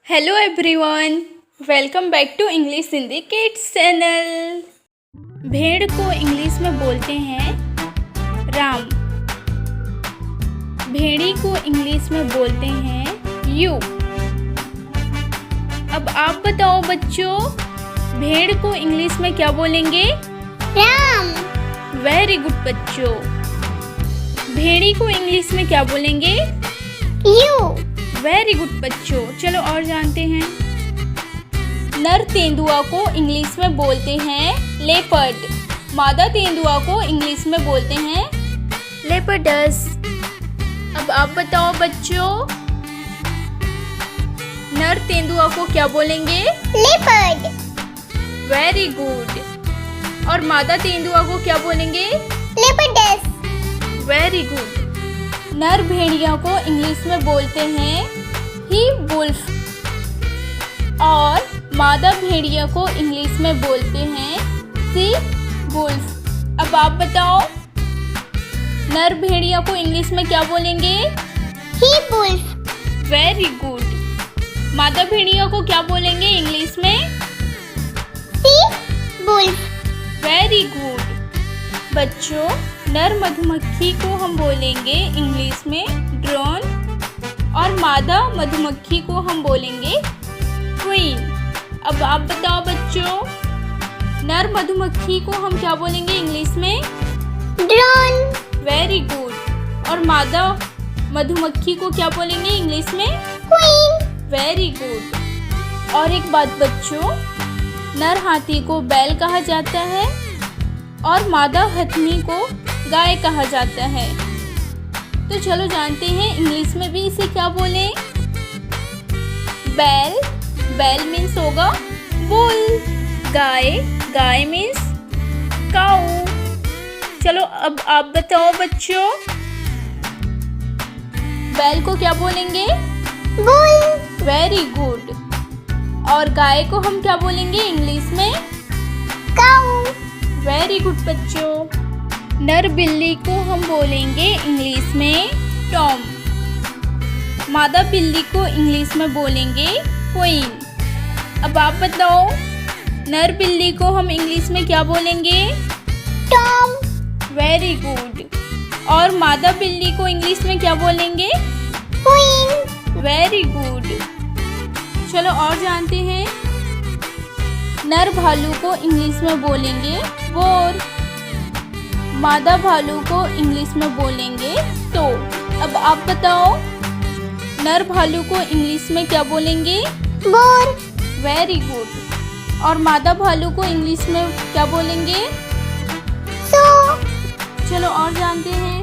Hello everyone, welcome back to English Hindi kids channel. भेड़ को English में बोलते हैं राम। भेड़ी को इंग्लिश में बोलते हैं यू। अब आप बताओ बच्चों, भेड़ को इंग्लिश में क्या बोलेंगे? राम। वेरी गुड बच्चों। भेड़ी को इंग्लिश में क्या बोलेंगे? यू। वेरी गुड बच्चों। चलो और जानते हैं। नर तेंदुआ को इंग्लिश में बोलते हैं लेपर्ड। मादा तेंदुआ को इंग्लिश में बोलते हैं लेपर्डस। अब आप बताओ बच्चों, नर तेंदुआ को क्या बोलेंगे? लेपर्ड। Very good. और मादा तेंदुआ को क्या बोलेंगे? लेपर्डस। Very good. नर भेड़िया को इंग्लिश में बोलते हैं ही वुल्फ और मादा भेड़िया को इंग्लिश में बोलते हैं सी वुल्फ। अब आप बताओ, नर भेड़िया को इंग्लिश में क्या बोलेंगे? ही वुल्फ। Very good. मादा भेड़िया को क्या बोलेंगे इंग्लिश में? सी वुल्फ। वेरी गुड बच्चों। नर मधुमक्खी को हम बोलेंगे इंग्लिश में ड्रोन और मादा मधुमक्खी को हम बोलेंगे क्वीन। अब आप बताओ बच्चों, नर मधुमक्खी को हम क्या बोलेंगे इंग्लिश में? ड्रोन। Very good. और मादा मधुमक्खी को क्या बोलेंगे इंग्लिश में? क्वीन। Very good. और एक बात बच्चों, नर हाथी को बैल कहा जाता है और मादा हथनी को गाय कहा जाता है। तो चलो जानते हैं इंग्लिश में भी इसे क्या बोलें। बैल, बैल मीन्स होगा बुल। गाय, गाय मीन्स काऊ। चलो अब आप बताओ बच्चों, बैल को क्या बोलेंगे? बुल। Very good. और गाय को हम क्या बोलेंगे इंग्लिश में? काऊ। वेरी गुड बच्चों। नर बिल्ली को हम बोलेंगे इंग्लिश में टॉम। मादा बिल्ली को इंग्लिश में बोलेंगे क्वीन। अब आप बताओ, नर बिल्ली को हम इंग्लिश में क्या बोलेंगे? टॉम। Very good. और मादा बिल्ली को इंग्लिश में क्या बोलेंगे? क्वीन। Very good. चलो और जानते हैं। नर भालू को इंग्लिश में बोलेंगे वोर। मादा भालू को इंग्लिश में बोलेंगे तो। अब आप बताओ, नर भालू को इंग्लिश में क्या बोलेंगे? बोर। Very good. और मादा भालू को इंग्लिश में क्या बोलेंगे? सो। चलो और जानते हैं।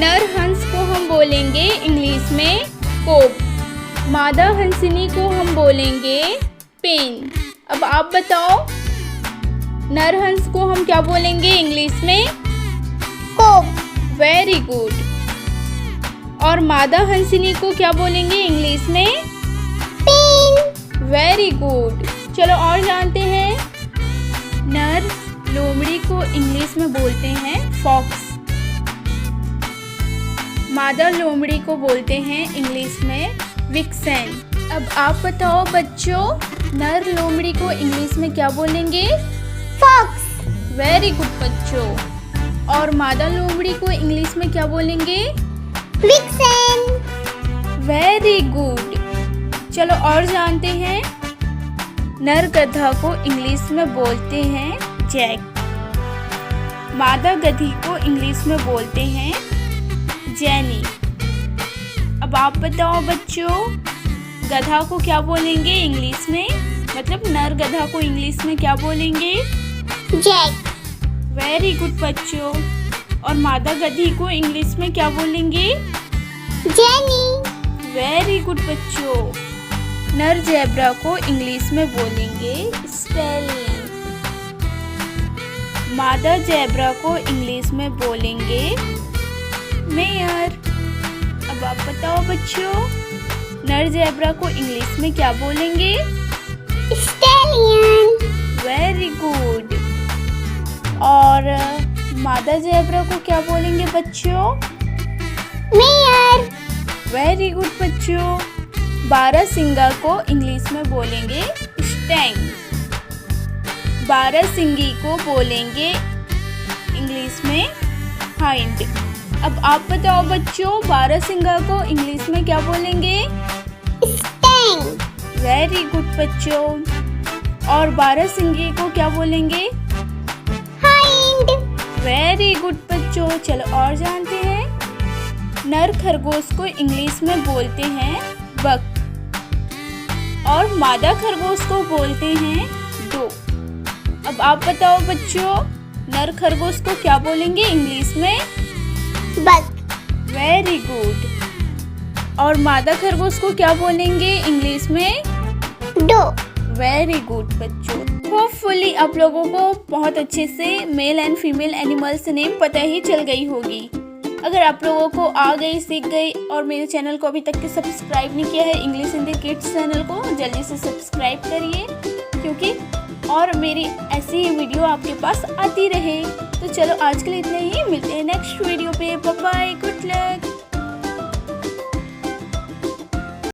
नर हंस को हम बोलेंगे इंग्लिश में कोब। मादा हंसिनी को हम बोलेंगे पेन। अब आप बताओ, नर हंस को हम क्या बोलेंगे इंग्लिश में? कोब। Very good. और मादा हंसिनी को क्या बोलेंगे इंग्लिश में? पेन। Very good. चलो और जानते हैं। नर लोमड़ी को इंग्लिश में बोलते हैं फॉक्स। मादा लोमड़ी को बोलते हैं इंग्लिश में विक्सेन। अब आप बताओ बच्चों, नर लोमड़ी को इंग्लिश में क्या बोलेंगे? फॉक्स। वेरी गुड बच्चों। और मादा लोमड़ी को इंग्लिश में क्या बोलेंगे? विक्सेन। Very good. चलो और जानते हैं। नर गधा को इंग्लिश में बोलते हैं जैक। मादा गधी को इंग्लिश में बोलते हैं जेनी। अब आप बताओ बच्चों, गधा को क्या बोलेंगे इंग्लिश में? मतलब नर गधा को इंग्लिश में क्या बोलेंगे? जैक। वेरी गुड बच्चों। और मादा गधी को इंग्लिश में क्या बोलेंगे? जेनी। वेरी गुड बच्चों। नर ज़ेब्रा को इंग्लिश में बोलेंगे स्टैलियन। मादा ज़ेब्रा को इंग्लिश में बोलेंगे मेयर। अब आप बताओ बच्चों, नर ज़ेब्रा को इंग्लिश में क्या बोलेंगे? स्टैलियन। Very good. और मादा ज़ेब्रा को क्या बोलेंगे बच्चों? मेयर। वेरी गुड बच्चों। बारहसिंगा को इंग्लिश में बोलेंगे स्टैग। बारहसिंगी को बोलेंगे इंग्लिश में हाइंड। अब आप बताओ बच्चों, बारहसिंगा को इंग्लिश में क्या बोलेंगे? Stag. वेरी गुड बच्चों। और बारहसिंगी को क्या बोलेंगे? Hind. वेरी गुड बच्चों। चलो और जानते हैं। नर खरगोश को इंग्लिश में बोलते हैं बक और मादा खरगोश को बोलते हैं डो। अब आप बताओ बच्चों, नर खरगोश को क्या बोलेंगे इंग्लिश में? Buck. Very good. और मादा खरगोश को क्या बोलेंगे इंग्लिश में? Doe. वेरी गुड बच्चों। होपफुली आप लोगों को बहुत अच्छे से male and female animals name पता ही चल गई होगी। अगर आप लोगों को आ गई, सीख गई और मेरे चैनल को अभी तक के सब्सक्राइब नहीं किया है, English in the kids channel को जल्दी से सब्सक्राइब करिए, क्योंकि और मेरी ऐसी ही वीडियो आपके पास आती रहे। तो चलो आज के लिए इतना ही, मिलते हैं नेक्स्ट वीडियो पे। Bye bye.